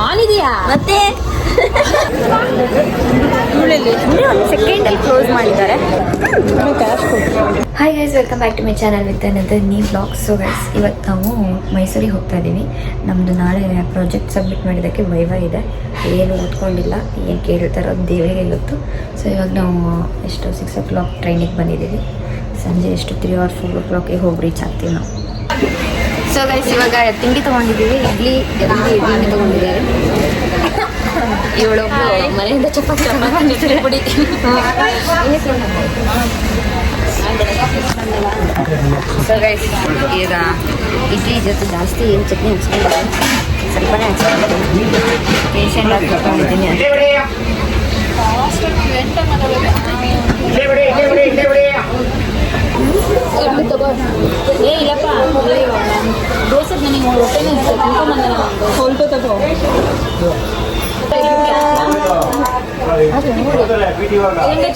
On ಇದೆಯಾ ಮತ್ತೆ ಒಂದು ಸೆಕೆಂಡಲ್ಲಿ ಕ್ಲೋಸ್ ಮಾಡಿದ್ದಾರೆ. Hi guys, welcome back to my channel with another new vlog. So guys, ಇವತ್ತು ನಾವು ಮೈಸೂರಿಗೆ ಹೋಗ್ತಾ ಇದ್ದೀವಿ. ನಮ್ಮದು ನಾಳೆ ಪ್ರಾಜೆಕ್ಟ್ ಸಬ್ಮಿಟ್ ಮಾಡಿದ್ದಕ್ಕೆ ವೈವಾ ಇದೆ. ಏನು ಓದ್ಕೊಂಡಿಲ್ಲ, ಏನು ಕೇಳ್ತಾರೋ ದೇವರಿಗೆ ಗೊತ್ತು. ಸೊ ಇವಾಗ ನಾವು ಎಷ್ಟು 6 o'clock ಟ್ರೈನಿಗೆ ಬಂದಿದ್ದೀವಿ. ಸಂಜೆ ಎಷ್ಟು 3 or 4 o'clock ಹೋಗಿ ರೀಚ್ ಆಗ್ತೀವಿ ನಾವು. ಸೊ ಗೈಸ್, ಇವಾಗ ತಿಂಡಿ ತೊಗೊಂಡಿದ್ದೀವಿ. ಇಡ್ಲಿ ತೊಗೊಂಡಿದ್ದಾರೆ. ಇವಳೊಬ್ಬಳು ಮನೆಯಿಂದ ಚಪಾತಿ ಪುಡಿ. ಸೊ ಗೈಸ್, ಈಗ ಇಡ್ಲಿ ಜೊತೆ ಜಾಸ್ತಿ ಏನು ಚಟ್ನಿ ಹಚ್ಕೊಂಡಿದ್ದೀನಿ, ಸ್ವಲ್ಪನೇ ಹಚ್ಕೊಂಡಿದ್ದೀನಿ. ಪೇಷಂಟ್ ಆಗಿ ತಗೊಂಡಿದ್ದೀನಿ. ಏ ಇಲ್ಲಪ್ಪ, ದೋಸೆ ನನಗೆ ಹೊಟ್ಟೆನೇ ಸ್ವಲ್ಪ ತಗೋ.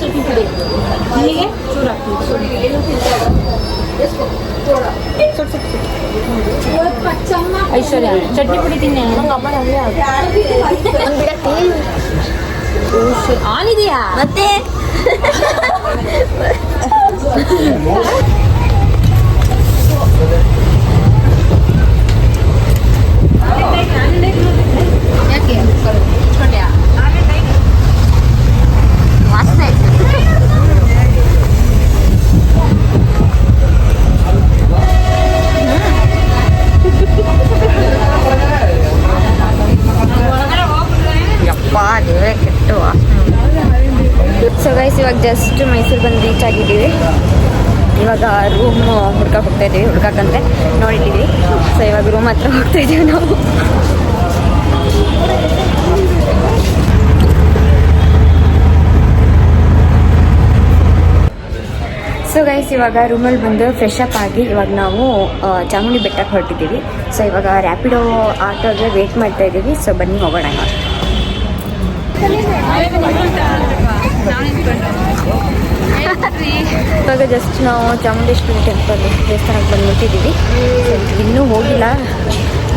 ಚಟ್ನಿ ಪುಡಿ ನಿಮಗೆ ಚೂರು ಐಶ್ವರ್ಯ ಚಟ್ನಿ ಪುಡಿ ತಿನ್ನಿ. ಆನ್ ಇದೆಯಾ ಮತ್ತೆ ಸೊ ಗೈಸ್, ಇವಾಗ ಜಸ್ಟ್ ಮೈಸೂರು ಬಂದು ರೀಚ್ ಆಗಿದ್ದೀವಿ. ಇವಾಗ ರೂಮ್ ಹುಡ್ಕಕ್ಕೆ ಹೋಗ್ತಾ ಇದ್ದೀವಿ. ಹುಡ್ಕಕ್ಕಂತೆ ನೋಡಿದ್ದೀವಿ. ಸೊ ಇವಾಗ ರೂಮ್ ಹತ್ರ ಹೋಗ್ತಾ ಇದ್ದೀವಿ ನಾವು. ಸೊ ಗೈಸ್, ಇವಾಗ ರೂಮಲ್ಲಿ ಬಂದು ಫ್ರೆಶ್ ಅಪ್ ಆಗಿ ಇವಾಗ ನಾವು ಚಾಮುಂಡಿ ಬೆಟ್ಟಕ್ಕೆ ಹೊರಟಿದ್ದೀವಿ. ಸೊ ಇವಾಗ ರ್ಯಾಪಿಡೋ ಆಟೋಗೆ ವೇಟ್ ಮಾಡ್ತಾ ಇದ್ದೀವಿ. ಸೊ ಬನ್ನಿ ಹೋಗೋಣ. ಇವಾಗ ಜಸ್ಟ್ ನಾವು ಚಾಮುಂಡೇಶ್ವರಿ ಟೆಂಪಲ್ ದೇವಸ್ಥಾನಕ್ಕೆ ಬಂದು ಮುಟ್ಟಿದ್ದೀವಿ. ಇನ್ನೂ ಹೋಗಿಲ್ಲ,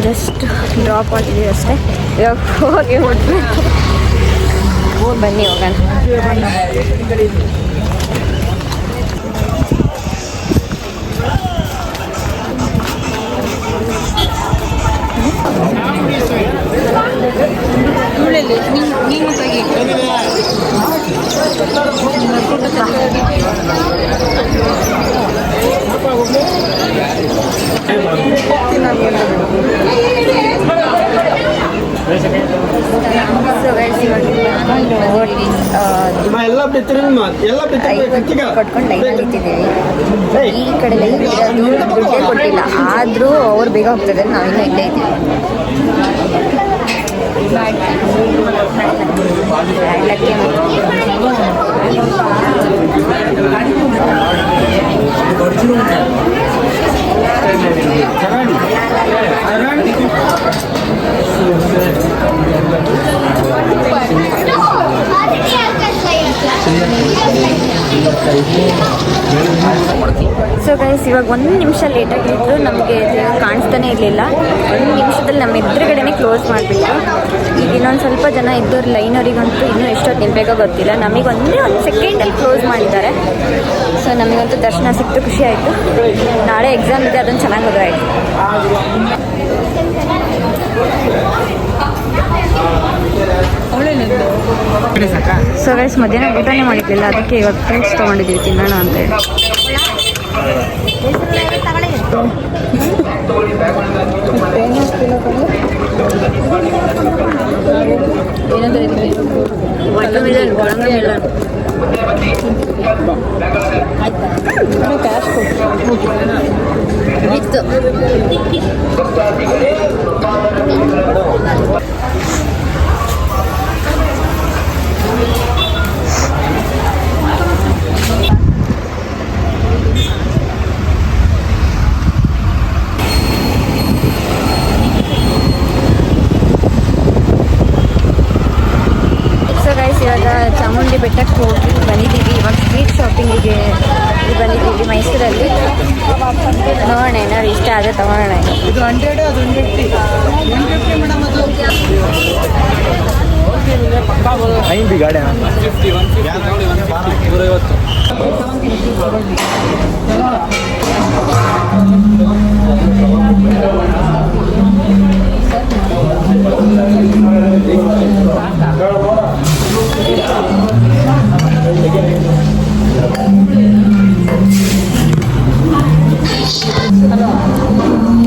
ಜಸ್ಟ್ ಡ್ರಾಪ್ ಆಗಿದ್ದೀವಿ ಅಷ್ಟೇ. ಇವಾಗ ಹೋಗಿ ಮುಟ್ಬೇಕು. ಬನ್ನಿ ಹೋಗೋಣ. ಕಟ್ಕೊಂಡು ಲೈನ್ ನಿಂತಿದ್ದೀವಿ. ಈ ಕಡೆ ಲೈನ್ ದುಡ್ಡೇ ಕೊಟ್ಟಿಲ್ಲ, ಆದರೂ ಅವ್ರು ಬೇಗ ಹೋಗ್ತದೆ, ನಾವಿನ್ನೂ ಇಲ್ಲೇ ಇದ್ದೀವಿ. ಸೊ ಗೈಸ್, ಇವಾಗ 1 ನಿಮಿಷ ಲೇಟಾಗಿದ್ರು. ನಮಗೆ ಕಾಣಿಸ್ತಾನೆ ಇರಲಿಲ್ಲ. 1 ನಿಮಿಷದಲ್ಲಿ ನಮ್ಮ ಎದುರುಗಡೆನೇ ಕ್ಲೋಸ್ ಮಾಡಿಬಿಟ್ಟು. ಈಗ ಇನ್ನೊಂದು ಸ್ವಲ್ಪ ಜನ ಇದ್ದವ್ರು ಲೈನವರಿಗಂತೂ ಇನ್ನೂ ಎಷ್ಟೊತ್ತು ನಿಂಬೇಕೋ ಗೊತ್ತಿಲ್ಲ. ನಮಗೆ ಒಂದೇ 1 ಸೆಕೆಂಡಲ್ಲಿ ಕ್ಲೋಸ್ ಮಾಡಿದ್ದಾರೆ. ಸೊ ನಮಗಂತೂ ದರ್ಶನ ಸಿಕ್ತು, ಖುಷಿ ಆಯಿತು. ನಾಳೆ ಎಕ್ಸಾಮ್ ಇದೆ, ಅದನ್ನು ಚೆನ್ನಾಗಿ ಹೋದ್ರೆ ಆಯಿತು. ಸೊ ಗೈಸ್, ಮಧ್ಯಾಹ್ನ ಊಟನೇ ಮಾಡಿದ್ದಿಲ್ಲ, ಅದಕ್ಕೆ ಇವಾಗ ಫ್ರೂಟ್ಸ್ ತೊಗೊಂಡಿದ್ದೀವಿ ತಿನ್ನೋಣ ಅಂತೇಳಿ. ಕ್ಯಾಶ್ ಚಾಮುಂಡಿ ಬೆಟ್ಟಕ್ಕೆ ಹೋಗಿ ಬಂದಿದ್ದೀವಿ. ಇವಾಗ ಸ್ಟ್ರೀಟ್ ಶಾಪಿಂಗಿಗೆ ಬಂದಿದ್ದೀವಿ ಮೈಸೂರಲ್ಲಿ. ನೋಡೋಣ, ಏನಾದ್ರು ಇಷ್ಟ ಆದರೆ ತೊಗೊಳ್ಳೋಣ. ಇದು 100 ಅದು 150 ಮೇಡಮ್. ಅದು ಗಾಡಿ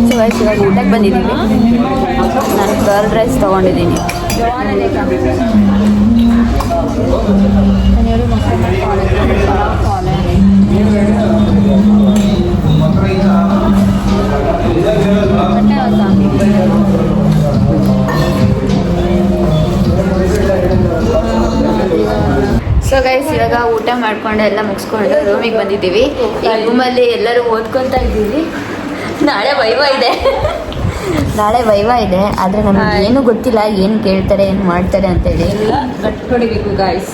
ಸೊ ಗೈಸ್ ಇವಾಗ ಊಟಕ್ಕೆ ಬಂದಿದ್ದೀವಿ. ನಾನು ಕರ್ಡ್ ರೈಸ್ ತೊಗೊಂಡಿದ್ದೀನಿ. ಸೊ ಗೈಸ್ ಇವಾಗ ಊಟ ಮಾಡ್ಕೊಂಡು ಎಲ್ಲ ಮುಗಿಸ್ಕೊಂಡು ರೂಮಿಗೆ ಬಂದಿದ್ದೀವಿ. ಈ ರೂಮಲ್ಲಿ ಎಲ್ಲರೂ ಓದ್ಕೊತಾ ಇದ್ದೀವಿ. ನಾಳೆ ವೈವಾ ಇದೆ ಆದರೆ ನಮಗೆ ಏನೂ ಗೊತ್ತಿಲ್ಲ, ಏನು ಕೇಳ್ತಾರೆ ಏನು ಮಾಡ್ತಾರೆ ಅಂತೇಳಿ. ಗಟ್ಟಿ ಹೊಡಿಬೇಕು ಗಾಯ್ಸ್.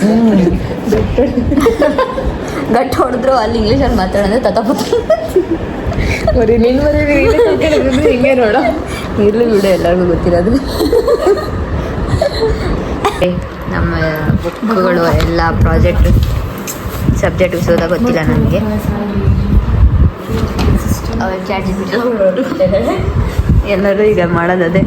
ಗಟ್ಟಿ ಹೊಡೆದ್ರು ಅಲ್ಲಿ ಇಂಗ್ಲೀಷಲ್ಲಿ ಮಾತಾಡೋದು ತತಪುತ್ತ ಹಿಂಗೆ ನೋಡ ಇರ್ಲಿ ಬಿಡು, ಎಲ್ಲರಿಗೂ ಗೊತ್ತಿರೋದು. ನಮ್ಮ ಬುಕ್ಗಳು ಎಲ್ಲ ಪ್ರಾಜೆಕ್ಟ್ ಸಬ್ಜೆಕ್ಟ್ ವಿಷಯದ ಗೊತ್ತಿಲ್ಲ ನನಗೆ. ಎಲ್ಲರೂ ಈಗ ಮಾಡೋದದೇ.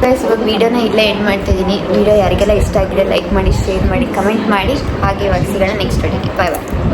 ಗೈಸ್ ಇವಾಗ ವೀಡಿಯೋನ ಇಲ್ಲೇ ಎಂಡ್ ಮಾಡ್ತಿದ್ದೀನಿ. ವಿಡಿಯೋ ಯಾರಿಗೆಲ್ಲ ಇಷ್ಟ ಆಗಿದೆ ಲೈಕ್ ಮಾಡಿ, ಶೇರ್ ಮಾಡಿ, ಕಮೆಂಟ್ ಮಾಡಿ. ಹಾಗೆ ಇವಾಗ ಸಿಗೋಣ ನೆಕ್ಸ್ಟ್ ವಿಡಿಯೋಗೆ. ಬಾಯ್ ಬಾಯ್.